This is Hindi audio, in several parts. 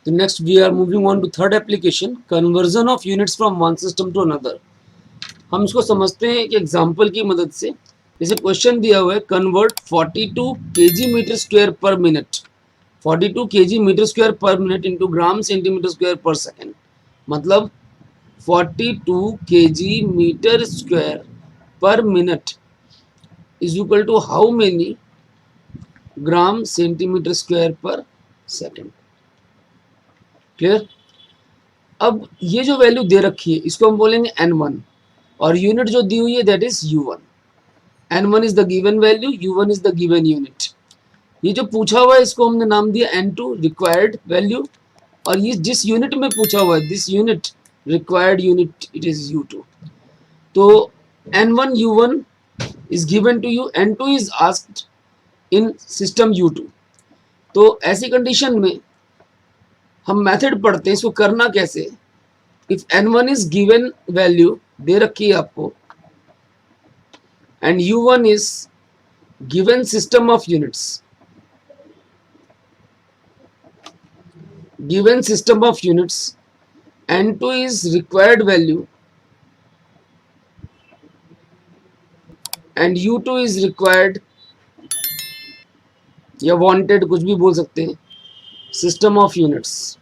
तो next we are moving on to third application, conversion of units from one system to another. हम इसको समझते हैं एक एग्जांपल की मदद से। जैसे क्वेश्चन दिया हुआ है, convert 42 kg metre square per minute, 42 kg metre square per minute into gram centimetre square per second. मतलब 42 kg metre square per minute is equal to how many gram centimetre square per second. Clear? अब ये जो वैल्यू दे रखी है इसको हम बोलेंगे n1, और यूनिट जो दी हुई है that is u1। n1 is the given value, u1 is the given unit. ये जो पूछा हुआ है इसको हमने नाम दिया n2 रिक्वायर्ड वैल्यू, और ये जिस यूनिट में पूछा हुआ है this unit required unit it is u2। तो n1 u1 is given to you, n2 is asked in system u2। तो ऐसी कंडीशन में हम मेथड पढ़ते हैं, इसको करना कैसे। If n1 is given value दे रखी है आपको and u1 is given system of units, given system of units, n2 is required value and u2 is required या वांटेड, कुछ भी बोल सकते हैं, सिस्टम ऑफ यूनिट्स।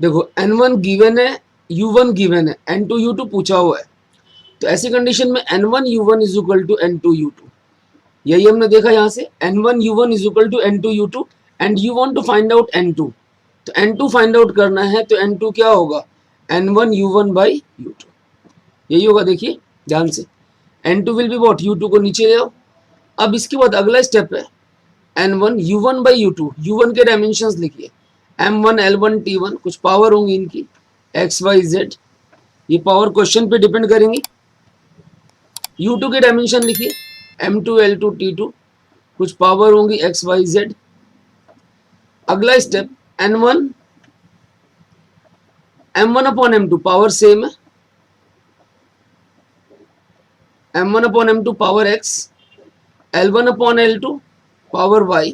देखो n1 गिवन है, u1 गिवन है, n2 u2 पूछा हुआ है। तो ऐसी कंडीशन में n1 u1 is equal to n2 u2, यही हमने देखा यहाँ से। n1 u1 is equal to n2 u2 and you want to find out n2। तो n2 फाइंड आउट करना है तो n2 क्या होगा, n1 u1 बाई u2, यही होगा। देखिए ध्यान से, n2 will be what, u2 को नीचे ले आओ। अब इसके बाद अगला स्टेप है n1 u1 by u2। u1 के डायमेंशंस लिखिए, m1 l1 t1, कुछ पावर होंगी इनकी x y z, ये पावर क्वेश्चन पे डिपेंड करेंगी। u2 के डायमेंशन लिखिए m2 l2 t2, कुछ पावर होंगी x y z। अगला step n1 m1 upon m2, power same है, m1 upon m2 power x, l1 upon l2 power y,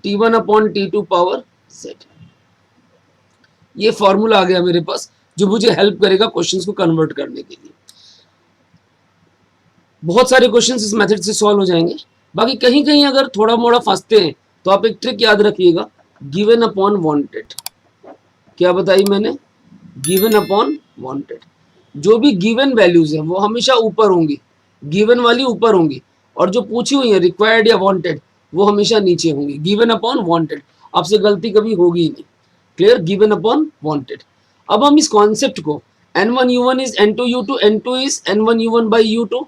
t1 upon t2 power z। ये फॉर्मूला आ गया मेरे पास जो मुझे हेल्प करेगा क्वेश्चंस को कन्वर्ट करने के लिए। बहुत सारे क्वेश्चंस इस मेथड से सॉल्व हो जाएंगे। बाकी कहीं कहीं अगर थोड़ा मोड़ा फंसते हैं तो आप एक ट्रिक याद रखिएगा, गिवन अपॉन वांटेड। क्या बताई मैंने, गिवन अपॉन वांटेड। जो भी गिवन वैल्यूज है वो हमेशा ऊपर होंगी, गिवन वाली ऊपर होंगी, और जो पूछी हुई है रिक्वायर्ड या वांटेड वो हमेशा नीचे होंगी। गिवन अपॉन वांटेड, आपसे गलती कभी होगी ही नहीं। Clear, given upon wanted. अब हम इस कॉन्सेप्ट को n1 u1 is n2 u2, n2 is n1 u1 by u2,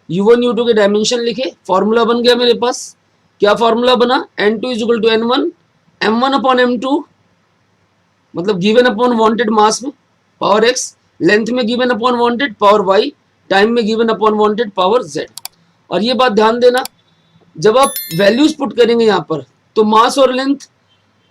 u1 u2 के डायमेंशन लिखे, फॉर्मूला बन गया मेरे पास। क्या फॉर्मूला बना, n2 is equal to n1 m1 upon m2, मतलब गिवन अपॉन वांटेड मास में पावर x, लेंथ में given upon wanted power y, time में given upon wanted power z। और ये बात ध्यान देना, जब आप वैल्यूज पुट करेंगे यहाँ पर तो मास और लेंथ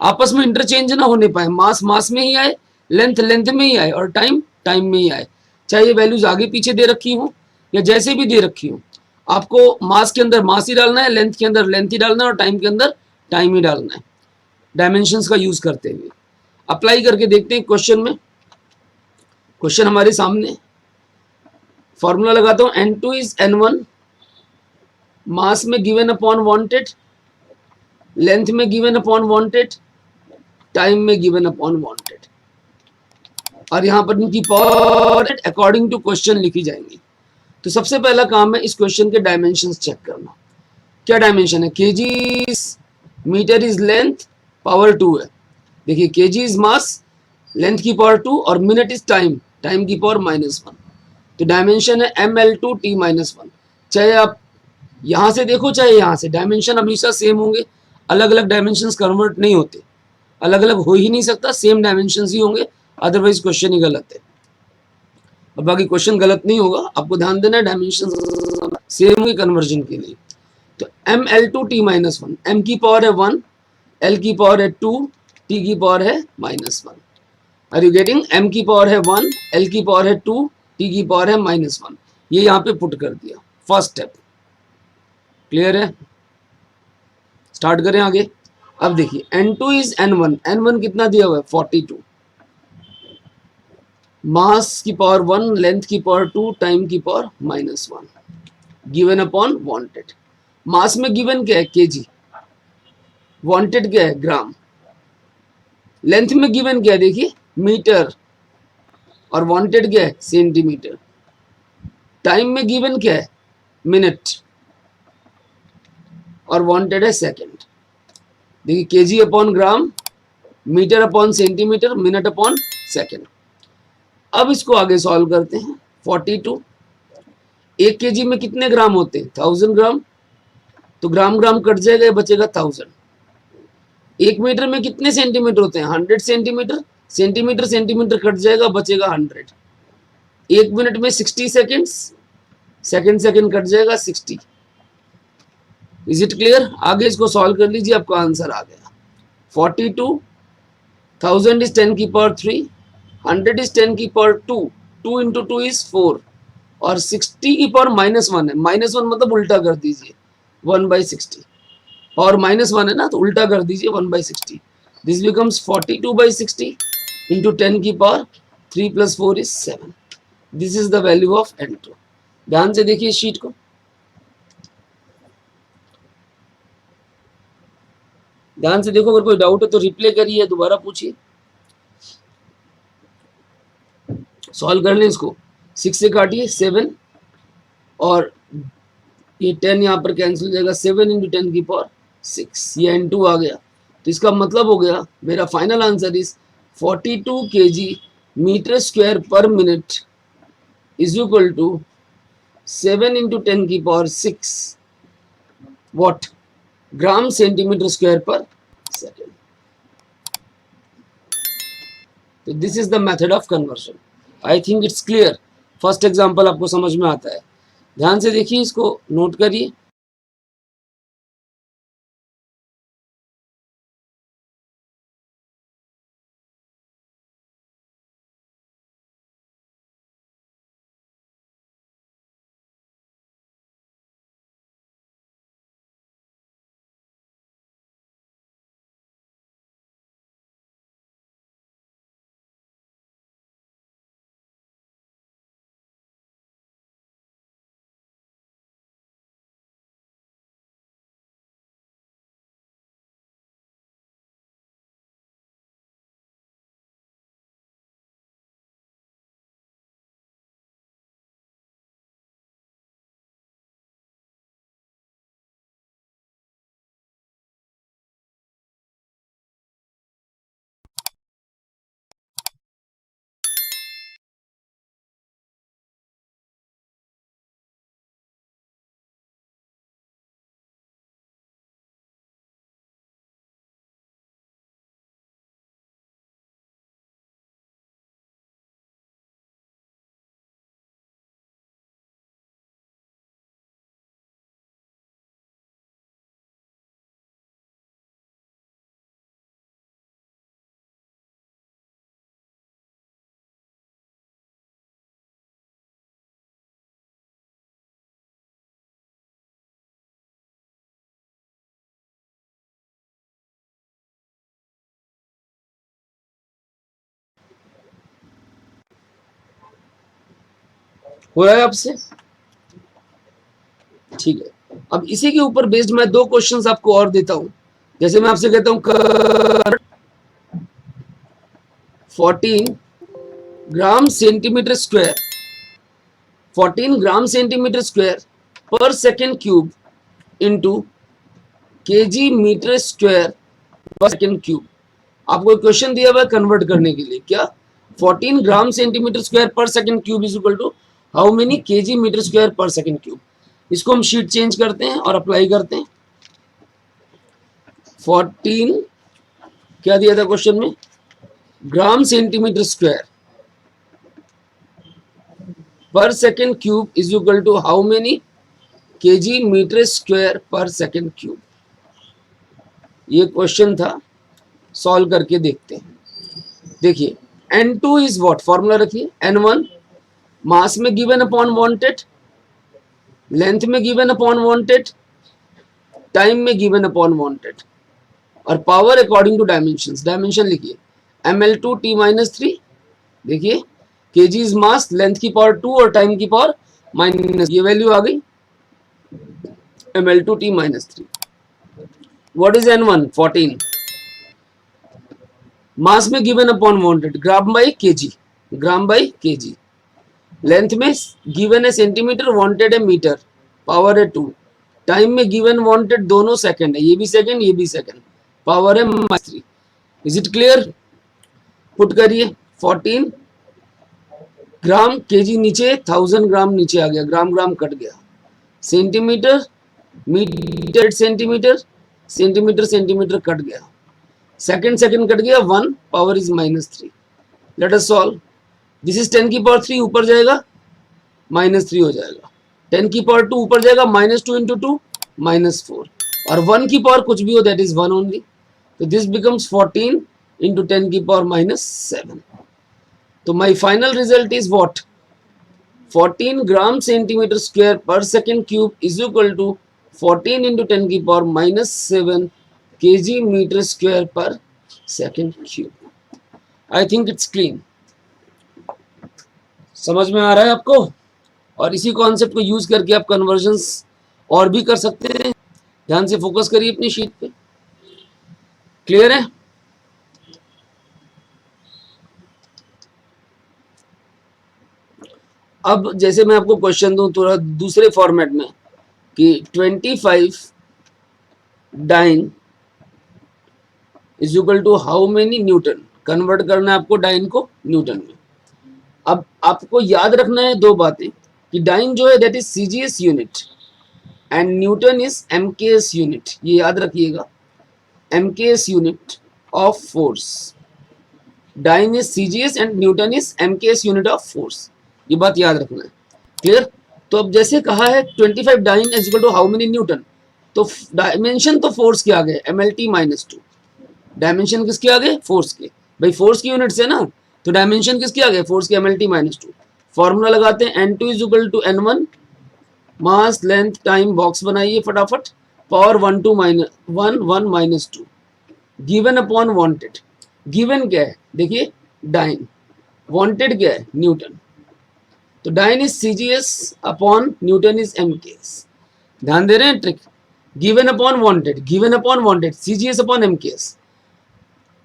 आपस में इंटरचेंज ना होने पाए, मास मास में ही आए, लेंथ लेंथ में ही आए, और टाइम टाइम में ही आए। चाहे ये वैल्यूज आगे पीछे दे रखी हो या जैसे भी दे रखी हो, आपको मास के अंदर मास ही डालना है, लेंथ के अंदर लेंथ ही डालना है, और टाइम के अंदर टाइम ही डालना है, डायमेंशंस का यूज करते हुए। अप्लाई करके देखते हैं क्वेश्चन में। क्वेश्चन हमारे सामने, फॉर्मूला लगाता हूं, n2 इज n1, मास में गिवन अपॉन वांटेड, लेंथ में गिवन अपॉन वांटेड, टाइम में गिवन अपॉन वांटेड, और यहां पर इनकी पावर अकॉर्डिंग टू क्वेश्चन लिखी जाएंगी। तो सबसे पहला काम है इस क्वेश्चन के डायमेंशंस चेक करना। क्या डायमेंशन है, kg metre is length power 2 है। देखिए केजी इज मास, लेंथ की पावर 2, और मिनट इज टाइम, टाइम की पावर -1। तो डायमेंशन है ml2 t-1। चाहे आप यहां से देखो चाहे यहां से, डायमेंशन हमेशा सेम होंगे, अलग अलग डायमेंशंस कन्वर्ट नहीं होते, अलग अलग हो ही नहीं सकता, सेम डायमेंशंस ही होंगे, अदरवाइज क्वेश्चन ही गलत है। और बाकी क्वेश्चन गलत नहीं होगा, आपको ध्यान देना है डायमेंशन सेम होंगे कन्वर्जन के लिए। तो ml2 t-1, m की पावर है 1, l की पावर है 2, t की पावर है -1। आर यू गेटिंग, m की पावर है 1, l की पावर है 2, t की पावर है -1। ये यहाँ पे पुट कर दिया, फर्स्ट स्टेप। क्लियर है, स्टार्ट करें आगे। अब देखिए N2 इज N1, N1 कितना दिया हुआ है 42, मास की पावर 1, लेंथ की पावर 2, टाइम की power -1, given upon wanted. Mass में गिवन क्या है केजी, वांटेड क्या है ग्राम, लेंथ में गिवन क्या है देखिए मीटर, और वांटेड क्या है सेंटीमीटर, टाइम में गिवन क्या है मिनट, और वांटेड है सेकंड। देखिए kg upon gram, metre upon centimetre, minute upon second. अब इसको आगे सॉल्व करते हैं। 42, 1 केजी में कितने ग्राम होते हैं 1000 ग्राम, तो ग्राम ग्राम कट जाएगा, ये बचेगा 1000। 1 मीटर में कितने सेंटीमीटर होते हैं 100 सेंटीमीटर, सेंटीमीटर सेंटीमीटर कट जाएगा, बचेगा 100। 1 मिनट में 60 सेकेंड्स, सेकंड सेकंड कट जाएगा 60। Is it clear? आगे इसको सॉल्व कर लीजिए, आपका आंसर आ गया 42, 1000 इज 10 की पावर 3, 100 इज 10 की पावर 2, 2 इंटू 2 इज 4, और 60 की पावर -1 है, -1 मतलब उल्टा कर दीजिए 1/60, पावर -1 है ना तो उल्टा कर दीजिए 1/60, दिस बिकम्स 42/60 इंटू 10 की power 3 + 4 is 7। This is the value of N2। ध्यान से देखिए शीट को, ध्यान से देखो, अगर कोई डाउट है तो रिप्ले करिए, दोबारा पूछिए, सॉल्व कर लें इसको। 6 से काटिए 7, और ये 10 यहाँ पर कैंसिल हो जाएगा, 7 इंटू 10 की पावर 6, ये N2 आ गया। तो इसका मतलब हो गया मेरा final answer is 42 kg metre square per minute is equal to 7 into 10 की power 6 what gram centimetre square per second. तो this is the method of conversion. I think it's clear. First example आपको समझ में आता है, ध्यान से देखिए, इसको नोट करिए। हो रहा है आपसे? ठीक है, अब इसी के ऊपर बेस्ड मैं 2 क्वेश्चंस आपको और देता हूं। जैसे मैं आपसे कहता हूं 14 gram centimetre square, 14 gram centimetre square per second cube into kg metre square per second cube. आपको क्वेश्चन दिया हुआ है कन्वर्ट करने के लिए, क्या 14 gram centimetre square per second cube is equal to how many kg metre square per second cube. इसको हम शीट चेंज करते हैं और अप्लाई करते हैं। 14 क्या दिया था क्वेश्चन में, gram centimetre square per second cube is equal to how many kg metre square per second cube. ये क्वेश्चन था, सॉल्व करके देखते हैं। देखिए N2 इज व्हाट, फॉर्मूला रखिए N1 मास में गिवन अपॉन वांटेड, लेंथ में गिवन अपॉन वांटेड, टाइम में गिवन अपॉन वांटेड। और power according to dimension, dimension लिखिए ml2t-3, देखिए kg इज मास, लेंथ की पावर 2 और टाइम की पावर माइनस, ये वैल्यू आ गई ml2t-3। What is n1? 14, mass में given upon wanted gram by kg, gram by kg, length में गिवन है सेंटीमीटर, वांटेड है मीटर, पावर है 2, टाइम में गिवन वांटेड दोनों सेकंड है, ये भी सेकंड ये भी सेकंड, पावर है -3। Is it clear? पुट करिए 14 ग्राम, केजी नीचे, 1000 ग्राम नीचे आ गया, ग्राम ग्राम कट गया, centimetre metre centimetre, centimetre centimetre cut गया, सेकंड सेकंड कट गया, 1, power is -3। Let us solve, this is 10 की पावर 3 ऊपर जाएगा -3 हो जाएगा, 10 की पावर 2 ऊपर जाएगा -2 इंटू 2 -4, और 1 की पावर कुछ भी हो दैट इज 1 ओनली, तो दिस बिकम्स 14 इंटू 10 की पावर -7। तो my final result is what? 14 gram centimetre square per second cube is equal to 14 into 10 की power -7 kg metre square per second cube. I think it's clean, समझ में आ रहा है आपको? और इसी कॉन्सेप्ट को यूज करके आप कन्वर्जन्स और भी कर सकते हैं। ध्यान से फोकस करिए अपनी शीट पे, क्लियर है? अब जैसे मैं आपको क्वेश्चन दूं थोड़ा दूसरे फॉर्मेट में कि 25 dyne is equal to how many newton, convert करना है आपको डाइन को न्यूटन में। अब आपको याद रखना है दो बातें कि डाइन जो है that is CGS unit and newton is MKS unit, ये याद रखिएगा, MKS unit of force, dyne is CGS and newton is MKS unit of force, ये बात याद रखना है, क्लियर? तो अब जैसे कहा है 25 dyne is equal to how many newton, तो डायमेंशन तो फोर्स के आगे mlt-2, डायमेंशन किसके आगे? फोर्स के, भाई फोर्स की यूनिट से ना, तो डायमेंशन किसके आगे? फोर्स के mlt-2। फॉर्मूला लगाते हैं n2 is equal to n1, mass length time, box बनाइए फटाफट, power 1 -2 given upon wanted, given क्या है देखिए डाइन, वांटेड क्या है न्यूटन, तो dyne is CGS upon newton is MKS, ध्यान दे रहे हैं trick, given upon wanted CGS upon MKS.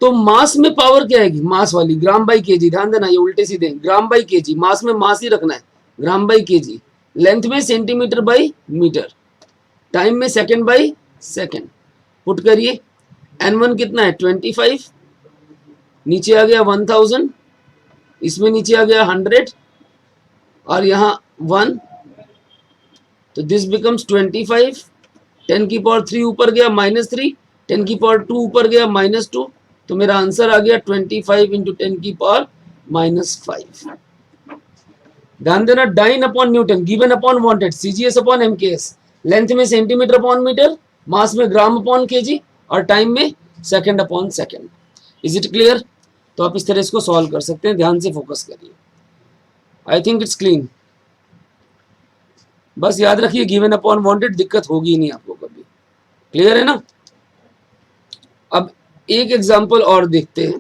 तो मास में पावर क्या आएगी? मास वाली ग्राम बाई केजी, ध्यान देना ये उल्टे सीधे, ग्राम बाई केजी, मास में मास ही रखना है, ग्राम बाई केजी, लेंथ में सेंटीमीटर बाई मीटर, टाइम में सेकंड बाई सेकंड। पुट करिए n1 कितना है 25, नीचे आ गया 1000, इसमें नीचे आ गया 100 और यहाँ 1, तो दिस बिकम्स 25, 10 की पावर 3 ऊपर गया -3, 10 की पावर 2 ऊपर गया -2, तो मेरा आंसर आ गया 25 इंटू 10 की पावर -5। ध्यान देना, dyne upon newton, given upon wanted, CGS upon MKS, length में सेंटीमीटर अपॉन मीटर, मास में ग्राम अपॉन केजी, और टाइम में second upon second. Is it clear? तो आप इस तरह इसको सॉल्व कर सकते हैं, ध्यान से फोकस करिए। आई थिंक इट्स क्लीन, बस याद रखिए गिवन अपॉन वांटेड, दिक्कत होगी ही नहीं आपको कभी, क्लियर है ना? अब एक एग्जांपल और देखते हैं,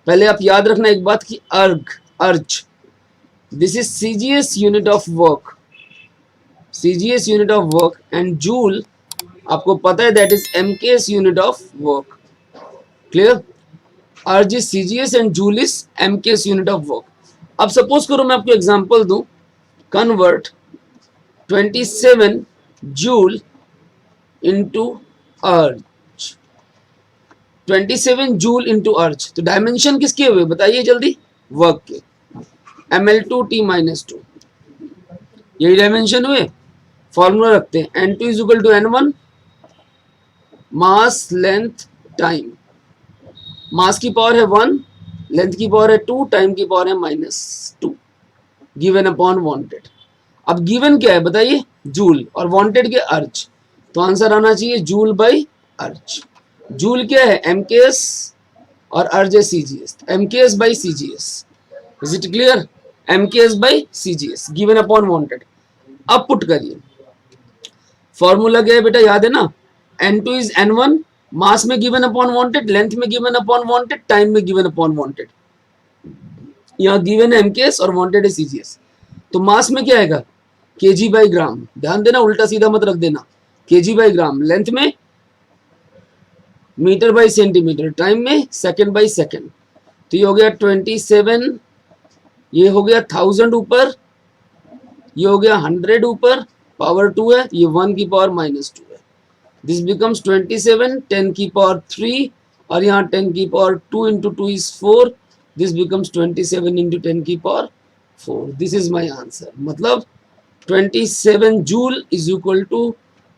पहले आप याद रखना एक बात कि erg this is CGS unit of work, CGS unit of work, and joule आपको पता है that is MKS unit of work, clear? Erg is CGS and joule is MKS unit of work. अब सपोज करो मैं आपको एग्जांपल दूं, कन्वर्ट 27 जूल इंटू अर्ज, 27 जूल इंटू अर्ज, तो डायमेंशन किसके हुए बताइए जल्दी? वर्क के, ml2t-2, यही डायमेंशन हुए। फॉर्मूला रखते हैं n2 is equal to n1, mass length time, mass की पावर है 1, लेंथ की पावर है 2, टाइम की पावर है -2, गिवन अपॉन वांटेड। अब गिवन क्या है बताइए? जूल, और वांटेड के अर्ज, तो आंसर आना चाहिए जूल बाई अर्ज। जूल क्या है? एमकेएस, और अर्ज है CGS, MKS by CGS. Is it clear? MKS by CGS given upon wanted. अब पुट करिए, फॉर्मूला क्या है बेटा याद है ना? n2 इज n1, मास में गिवन अपॉन वांटेड, लेंथ में गिवन अपॉन वांटेड, टाइम में गिवन अपॉन वांटेड। यहाँ गिवन है एमकेएस और वांटेड है सीजीएस। तो मास में क्या आएगा, केजी बाई ग्राम, ध्यान देना उल्टा सीधा मत रख देना, केजी बाई ग्राम। लेंथ में मीटर बाई सेंटीमीटर, टाइम में सेकंड बाई सेकंड। तो ये हो गया 27, ये हो गया 1000 ऊपर, ये हो गया 100 ऊपर, पावर 2 है, ये 1 की पावर -2 है। दिस बिकम्स 27 10 की पावर 3 और यहाँ 10 की power 2 into 2 is 4। This becomes 27 into 10 की power 4। This is my answer. मतलब 27 joule is equal to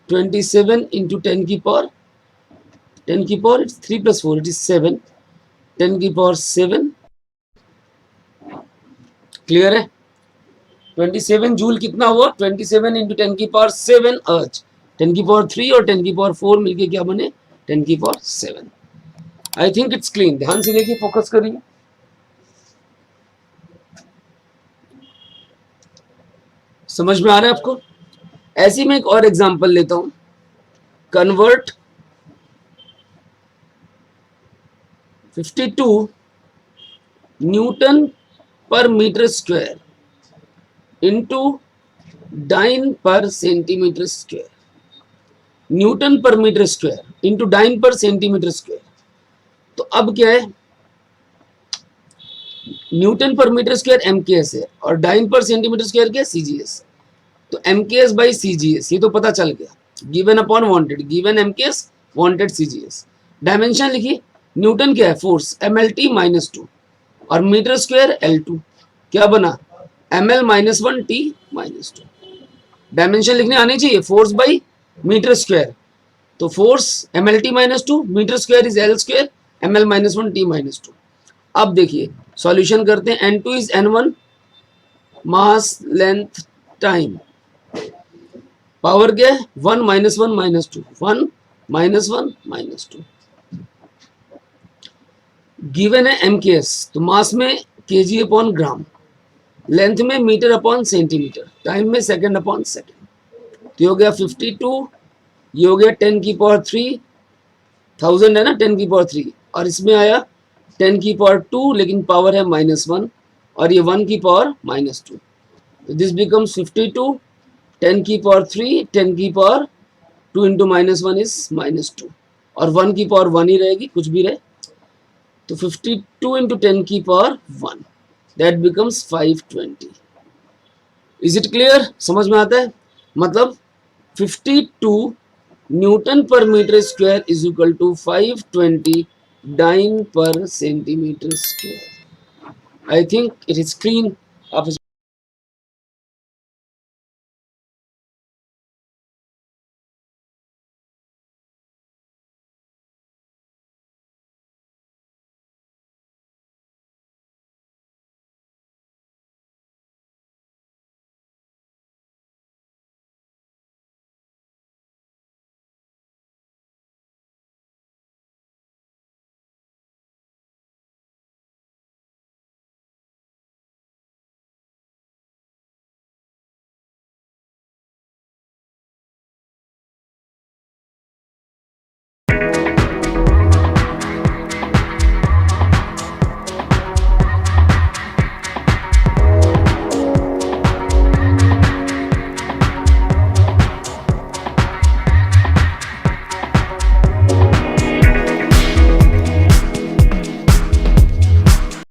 27 into 10 की पावर, 10 की पावर इट्स 3 + 4 इट इज 7, 10 की पावर 7। क्लियर है? 27 जूल कितना हुआ, 27 इंटू 10 की पावर 7 अर्थ, 10 की पावर 3 और 10 की पावर 4 मिलके क्या बने, 10 की power 7। I think it's clean. ध्यान से देखिए, फोकस करिए। समझ में आ रहा है आपको? ऐसी मैं एक और एग्जांपल लेता हूं। Convert 52 newton per metre square into dine per centimetre square, Newton per metre square into dine per centimetre square. तो अब क्या है, Newton per metre square MKS है और डाइन पर सेंटीमीटर स्क्वायर क्या है, सीजीएस। तो एमकेएस बाई सीजीएस ये तो पता चल गया, given upon wanted, given MKS wanted CGS. Dimension लिखिए, न्यूटन क्या है, फोर्स एमएलटी -2 और मीटर स्क्वायर L2, क्या बना ml -1 t -2। डायमेंशन लिखने आनी चाहिए, फोर्स बाई मीटर स्क्वायर। तो force mlt -2, metre square is L square, ml -1 t -2। अब देखिए सॉल्यूशन करते हैं। N2 is N1, mass length time, power क्या है 1 - 1 -2, 1 - 1 -2। गिवन है एमकेएस, तो मास में केजी अपॉन ग्राम, लेंथ में मीटर अपॉन सेंटीमीटर, टाइम में सेकंड अपॉन सेकंड। तो ये हो गया 52, ये हो गया 10 की पावर 3, 1000 है ना 10 की पावर 3, और इसमें आया 10 की पावर 2, लेकिन पावर है -1 और ये 1 की पावर -2। तो दिस बिकम्स 52 10 की पावर 3, 10 की पावर 2 इंटू -1 इज -2 और 1 की पावर 1 ही रहेगी, कुछ भी रहे। तो 52 इंटू 10 की power 1, that becomes 520। Is it clear? समझ में आता है? मतलब 52 newton per metre square is equal to 520 dyne per centimetre square. I think it is clean. आप